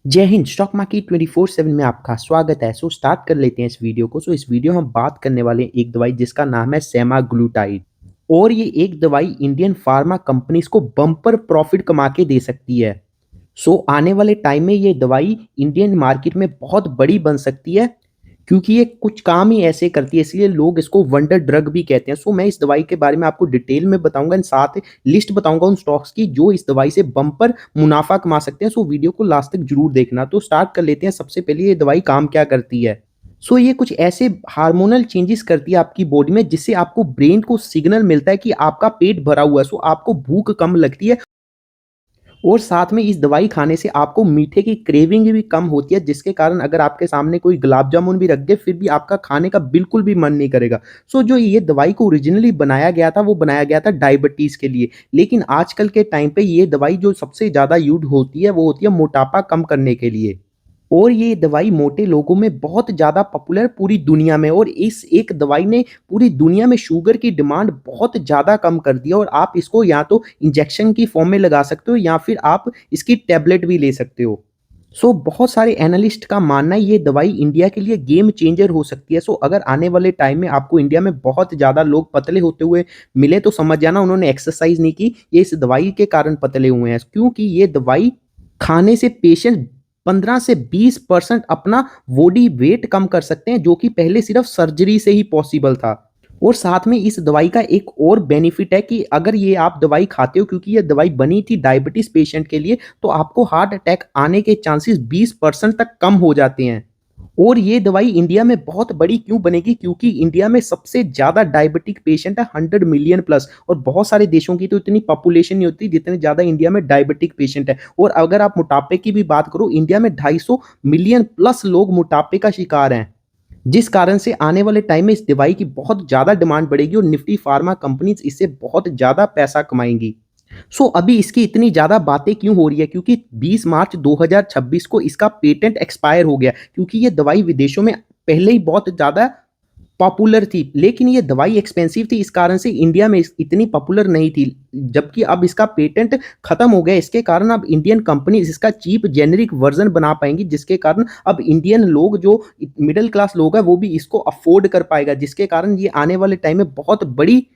जय Hind. Stock market 24/7 में आपका स्वागत है। स्टार्ट कर लेते हैं इस वीडियो को। इस वीडियो में हम बात करने वाले हैं एक दवाई जिसका नाम है सेमाग्लूटाइड। और ये एक दवाई इंडियन फार्मा कंपनीज को बम्पर प्रॉफिट कमा के दे सकती है। आने वाले टाइम में ये दवाई इंडियन मार्केट में बहुत बड़ी बन सकती है, क्योंकि ये कुछ काम ही ऐसे करती है, इसलिए लोग इसको वंडर ड्रग भी कहते हैं। मैं इस दवाई के बारे में आपको डिटेल में बताऊंगा, साथ लिस्ट बताऊंगा उन स्टॉक्स की जो इस दवाई से बम्पर मुनाफा कमा सकते हैं। वीडियो को लास्ट तक जरूर देखना। स्टार्ट कर लेते हैं। सबसे पहले ये दवाई काम क्या करती है। ये कुछ ऐसे हार्मोनल चेंजेस करती है आपकी बॉडी में, जिससे आपको ब्रेन को सिग्नल मिलता है कि आपका पेट भरा हुआ है। आपको भूख कम लगती है, और साथ में इस दवाई खाने से आपको मीठे की क्रेविंग भी कम होती है, जिसके कारण अगर आपके सामने कोई गुलाब जामुन भी रख दे फिर भी आपका खाने का बिल्कुल भी मन नहीं करेगा। जो ये दवाई को ओरिजिनली बनाया गया था वो बनाया गया था डायबिटीज के लिए, लेकिन आजकल के टाइम पे ये दवाई जो सबसे ज्यादा यूज होती है वो होती है मोटापा कम करने के लिए। और ये दवाई मोटे लोगों में बहुत ज़्यादा पॉपुलर पूरी दुनिया में, और इस एक दवाई ने पूरी दुनिया में शुगर की डिमांड बहुत ज़्यादा कम कर दी है। और आप इसको या तो इंजेक्शन की फॉर्म में लगा सकते हो या फिर आप इसकी टैबलेट भी ले सकते हो। बहुत सारे एनालिस्ट का मानना है ये दवाई इंडिया के लिए गेम चेंजर हो सकती है। अगर आने वाले टाइम में आपको इंडिया में बहुत ज़्यादा लोग पतले होते हुए मिले तो समझ जाना उन्होंने एक्सरसाइज नहीं की, ये इस दवाई के कारण पतले हुए हैं। क्योंकि ये दवाई खाने से पेशेंट 15 से 20% अपना बॉडी वेट कम कर सकते हैं, जो कि पहले सिर्फ सर्जरी से ही पॉसिबल था। और साथ में इस दवाई का एक और बेनिफिट है कि अगर ये आप दवाई खाते हो, क्योंकि ये दवाई बनी थी डायबिटीज पेशेंट के लिए, तो आपको हार्ट अटैक आने के चांसेस 20% तक कम हो जाते हैं। और ये दवाई इंडिया में बहुत बड़ी क्यों बनेगी, क्योंकि इंडिया में सबसे ज्यादा डायबिटिक पेशेंट है 100 मिलियन प्लस, और बहुत सारे देशों की तो इतनी पॉपुलेशन नहीं होती जितने ज्यादा इंडिया में डायबिटिक पेशेंट है। और अगर आप मोटापे की भी बात करो, इंडिया में 250 मिलियन प्लस लोग मोटापे का शिकार हैं, जिस कारण से आने वाले टाइम में इस दवाई की बहुत ज्यादा डिमांड बढ़ेगी और निफ्टी फार्मा कंपनीज इससे बहुत ज्यादा पैसा कमाएंगी। अभी इसकी इतनी ज़्यादा बातें क्यों हो रही है, क्योंकि 20 मार्च 2026 को इसका पेटेंट एक्सपायर हो गया, क्योंकि ये दवाई विदेशों में पहले ही बहुत ज़्यादा पॉपुलर थी, लेकिन ये दवाई एक्सपेंसिव थी, इस कारण से इंडिया में इतनी पॉपुलर नहीं थी। जबकि अब इसका पेटेंट खत्म हो गया, इसके कारण अब इंडियन कंपनी इसका चीप जेनेरिक वर्जन बना पाएंगी, जिसके कारण अब इंडियन लोग जो मिडिल क्लास लोग हैं वो भी इसको अफोर्ड कर पाएगा, जिसके कारण ये आने वाले टाइम में बहुत बड़ी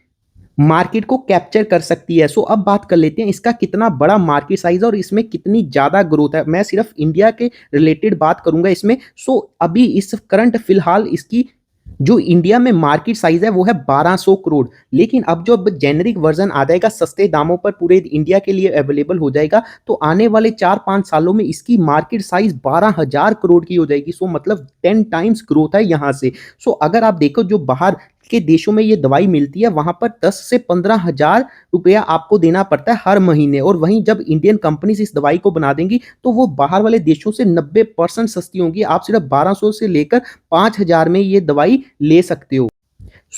मार्केट को कैप्चर कर सकती है। अब बात कर लेते हैं इसका कितना बड़ा मार्केट साइज है और इसमें कितनी ज्यादा ग्रोथ है। मैं सिर्फ इंडिया के रिलेटेड बात करूंगा इसमें। अभी इस करंट फिलहाल इसकी जो इंडिया में मार्केट साइज है वो है 1200 करोड़, लेकिन अब जो जेनेरिक वर्जन आ जाएगा सस्ते दामों पर पूरे इंडिया के लिए अवेलेबल हो जाएगा, तो आने वाले 4-5 सालों में इसकी मार्केट साइज 12,000 करोड़ की हो जाएगी। मतलब 10 टाइम्स ग्रोथ है यहाँ से। अगर आप देखो जो बाहर के देशों में ये दवाई मिलती है वहां पर 10 से 15,000 रुपया आपको देना पड़ता है हर महीने, और वहीं जब इंडियन कंपनीज इस दवाई को बना देंगी तो वो बाहर वाले देशों से 90% सस्ती होंगी। आप सिर्फ 1200 से लेकर 5,000 में ये दवाई ले सकते हो।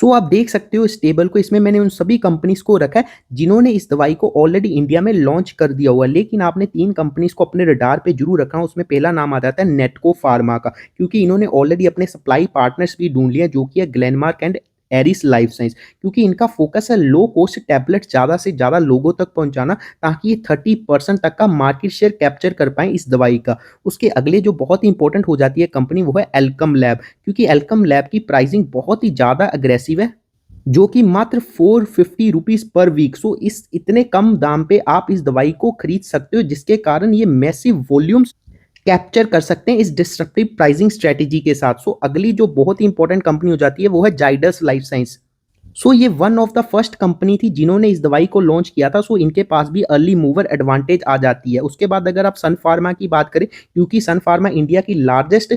आप देख सकते हो इस टेबल को, इसमें मैंने उन सभी कंपनीज को रखा है जिन्होंने इस दवाई को ऑलरेडी इंडिया में लॉन्च कर दिया हुआ है, लेकिन आपने 3 कंपनीज को अपने रडार पे जरूर रखना। उसमें पहला नाम आ जाता है नेटको फार्मा का, क्योंकि इन्होंने ऑलरेडी अपने सप्लाई पार्टनर्स भी ढूंढ लिया, जो कि है Glenmark and Eris life science, क्योंकि इनका फोकस है लो कॉस्ट टैबलेट ज्यादा से ज्यादा लोगों तक पहुंचाना, ताकि ये 30% तक का मार्केट शेयर कैप्चर कर पाए इस दवाई का। उसके अगले जो बहुत ही इंपॉर्टेंट हो जाती है कंपनी वो है एल्कम लैब, क्योंकि एल्कम लैब की प्राइसिंग बहुत ही ज्यादा अग्रेसिव है, जो कि मात्र 450 रुपीज पर वीक। इस इतने कम दाम पे आप इस दवाई को खरीद सकते हो, जिसके कारण ये मैसिव वॉल्यूम्स कैप्चर कर सकते हैं इस डिस्ट्रप्टिव प्राइसिंग स्ट्रेटेजी के साथ। अगली जो बहुत ही इंपॉर्टेंट कंपनी हो जाती है वो है जाइडस लाइफ साइंस। ये one of the first company थी जिन्होंने इस दवाई को लॉन्च किया था। इनके पास भी अर्ली मूवर एडवांटेज आ जाती है। उसके बाद अगर आप सन फार्मा की बात करें, क्योंकि सन फार्मा इंडिया की लार्जेस्ट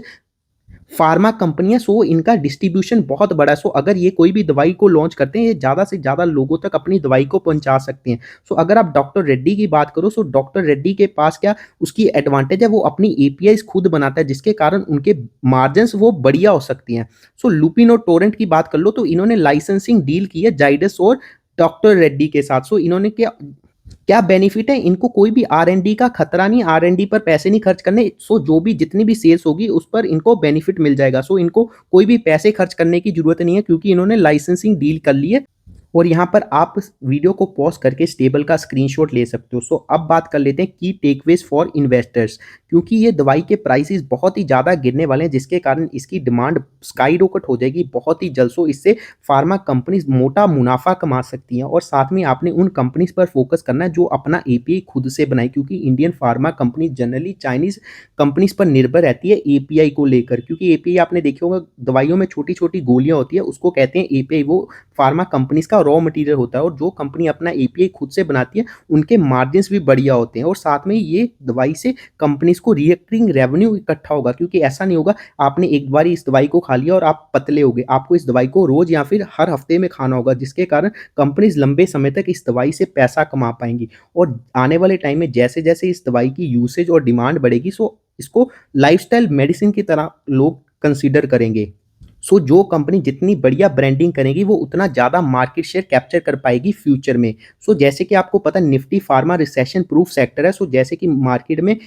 फार्मा कंपनियां, इनका डिस्ट्रीब्यूशन बहुत बड़ा है। अगर ये कोई भी दवाई को लॉन्च करते हैं ये ज़्यादा से ज़्यादा लोगों तक अपनी दवाई को पहुंचा सकते हैं। अगर आप डॉक्टर रेड्डी की बात करो, डॉक्टर रेड्डी के पास क्या उसकी एडवांटेज है, वो अपनी एपीआई खुद बनाता है, जिसके कारण उनके मार्जिन वो बढ़िया हो सकती हैं। लुपिन और टोरेंट की बात कर लो तो इन्होंने लाइसेंसिंग डील की है जाइडस और डॉक्टर रेड्डी के साथ। इन्होंने क्या क्या बेनिफिट है, इनको कोई भी आर एंड डी का खतरा नहीं, आर एंड डी पर पैसे नहीं खर्च करने। जो भी जितनी भी सेल्स होगी उस पर इनको बेनिफिट मिल जाएगा। इनको कोई भी पैसे खर्च करने की जरूरत नहीं है, क्योंकि इन्होंने लाइसेंसिंग डील कर ली है। और यहाँ पर आप इस वीडियो को पॉज़ करके इस टेबल का स्क्रीनशॉट ले सकते हो। सो अब बात कर लेते हैं की टेकअवेज़ फॉर इन्वेस्टर्स, क्योंकि ये दवाई के प्राइसेज़ बहुत ही ज़्यादा गिरने वाले हैं, जिसके कारण इसकी डिमांड स्काईरॉकेट हो जाएगी बहुत ही जल्द। सो इससे फार्मा कंपनीज़ मोटा मुनाफ़ा कमा सकती हैं और साथ में आपने उन कंपनीज़ पर फ़ोकस करना है जो अपना एपीआई खुद से बनाए, क्योंकि Indian pharma company generally Chinese companies पर निर्भर रहती है एपीआई को लेकर, क्योंकि एपीआई आपने देखे होगा दवाइयों में छोटी-छोटी गोलियाँ होती है, उसको कहते हैं एपीआई। वो फार्मा कंपनीज़ का रॉ मटेरियल होता है और जो कंपनी अपना एपीआई खुद से बनाती है, उनके मार्जिन्स भी बढ़िया होते हैं और साथ में ये दवाई से कंपनीज़ को रिकरिंग रेवेन्यू इकट्ठा होगा, क्योंकि ऐसा नहीं होगा आपने एक बार इस दवाई को खा लिया और आप पतले हो गए। आपको इस दवाई को रोज़ या फिर हर हफ्ते में खाना होगा, जिसके कारण कंपनीज़ लंबे समय तक इस दवाई से पैसा कमा पाएँगी और आने वाले टाइम में जैसे-जैसे इस दवाई की यूसेज और डिमांड बढ़ेगी, सो इसको लाइफ़स्टाइल मेडिसिन की तरह लोग कंसीडर करेंगे। सो जो कंपनी जितनी बढ़िया ब्रांडिंग करेगी वो उतना ज़्यादा मार्केट शेयर कैप्चर कर पाएगी फ्यूचर में। सो जैसे कि आपको पता है Nifty pharma recession proof sector है। सो जैसे कि मार्केट में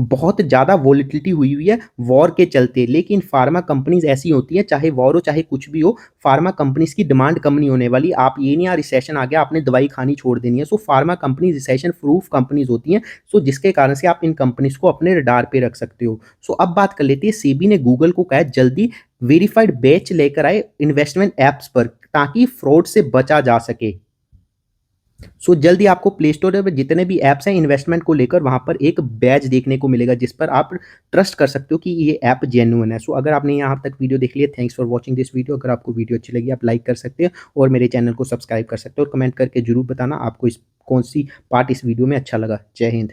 बहुत ज़्यादा वोलेटिलिटी हुई हुई है वॉर के चलते, लेकिन फार्मा कंपनीज़ ऐसी होती हैं, चाहे वॉर हो चाहे कुछ भी हो, फार्मा कंपनीज़ की डिमांड कम नहीं होने वाली। आप ये नहीं यार रिसेशन आ गया आपने दवाई खानी छोड़ देनी है। So pharma company recession proof companies होती हैं, सो जिसके कारण से आप इन कंपनीज़ को अपने रडार पे रख सकते हो। सो अब बात कर लेते हैं, सेबी ने गूगल को कहा है जल्दी वेरिफाइड बैच लेकर आए इन्वेस्टमेंट ऐप्स पर, ताकि फ्रॉड से बचा जा सके। सो जल्दी आपको प्ले स्टोर पे जितने भी ऐप्स हैं इन्वेस्टमेंट को लेकर, वहाँ पर एक बैज देखने को मिलेगा जिस पर आप ट्रस्ट कर सकते हो कि ये ऐप जेन्युइन है। सो अगर आपने यहाँ तक वीडियो देख लिया, thanks for watching this video. अगर आपको वीडियो अच्छी लगी आप लाइक कर सकते हैं और मेरे चैनल को सब्सक्राइब कर सकते हो और कमेंट करके जरूर बताना आपको इस कौन सी पार्ट इस वीडियो में अच्छा लगा। जय हिंद।